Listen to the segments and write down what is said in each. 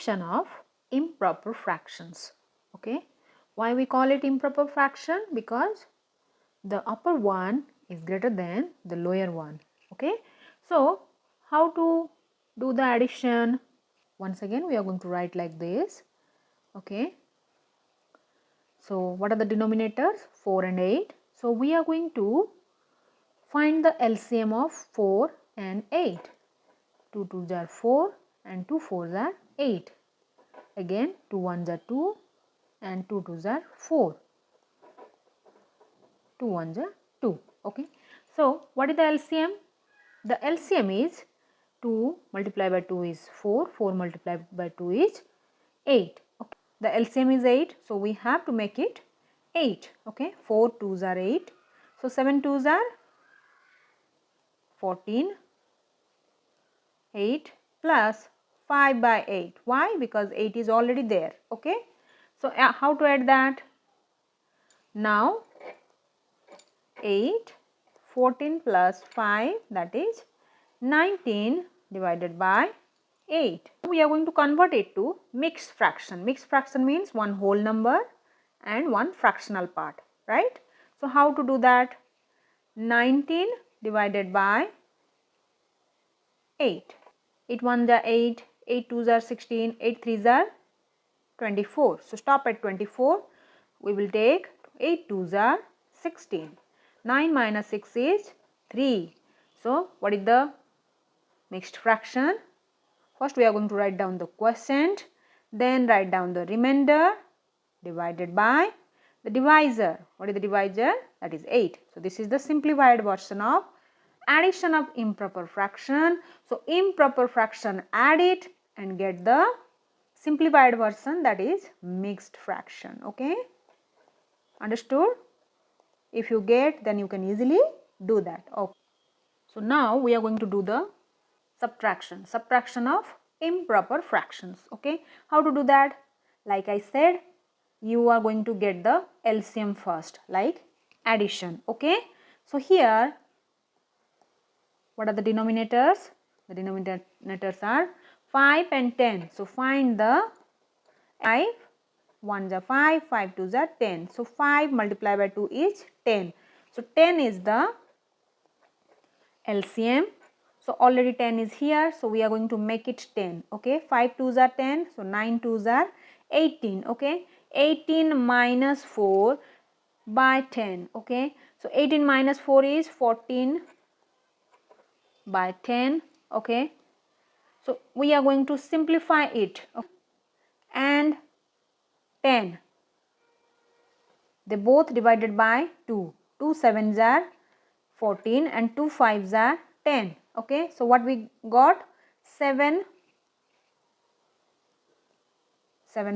addition of improper fractions. Okay, why we call it improper fraction? Because the upper one is greater than the lower one. Okay, so how to do the addition? Once again we are going to write like this. Okay, so what are the denominators? 4 and 8. So we are going to find the LCM of 4 and 8. 2 2s are 4 and 2 4s are 8. Again 2 1s are 2 and 2 2s are 4. 2 1s are 2. Okay. So what is the LCM? The LCM is 2 multiplied by 2 is 4. 4 multiplied by 2 is 8. Okay. The LCM is 8. So we have to make it 8. Okay. 4 2s are 8. So 7 2s are 14. 8 plus 5 by 8. Why? Because 8 is already there. Okay. So how to add that? Now 8, 14 plus 5, that is 19 divided by 8. We are going to convert it to mixed fraction. Mixed fraction means one whole number and one fractional part, right? So how to do that? 19 divided by 8. 8 1s are 8, 8 2s are 16, 8 3s are 24. So stop at 24. We will take 8 2s are 16. 9 minus 6 is 3. So what is the mixed fraction? First we are going to write down the quotient, then write down the remainder divided by the divisor. What is the divisor? That is 8. So this is the simplified version of addition of improper fraction. So improper fraction, add it and get the simplified version, that is mixed fraction. Okay, understood? If you get, then you can easily do that. Okay. So now we are going to do the subtraction of improper fractions. Okay, how to do that? Like I said, you are going to get the LCM first, like addition. Okay, so here what are the denominators? The denominators are 5 and 10. So find the 5. 1s are 5, 5 2s are 10. So 5 multiplied by 2 is 10. So 10 is the LCM. So already 10 is here. So we are going to make it 10. Okay, 5 2s are 10. So 9 2s are 18. Okay, 18 minus 4 by 10. Okay, so 18 minus 4 is 14 by 10. Okay, so we are going to simplify it. Okay. And 10, they both divided by 2. 2 7s are 14 and 2 5s are 10. Okay, so what we got? 7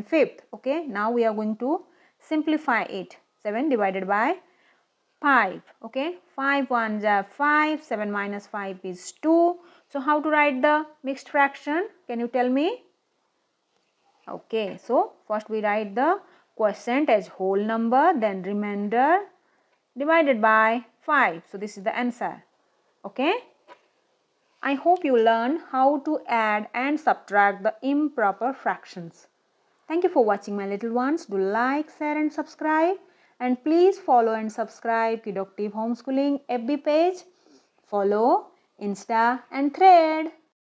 fifth. Okay, now we are going to simplify it. 7 divided by 5. Okay, 5 1s are 5, 7 minus 5 is 2. So how to write the mixed fraction? Can you tell me? Okay, so first we write the quotient as whole number, then remainder divided by 5. So this is the answer. Okay, I hope you learn how to add and subtract the improper fractions. Thank you for watching, my little ones. Do like, share and subscribe, and please follow and subscribe Kidoctive Homeschooling FB page. Follow Insta and Thread.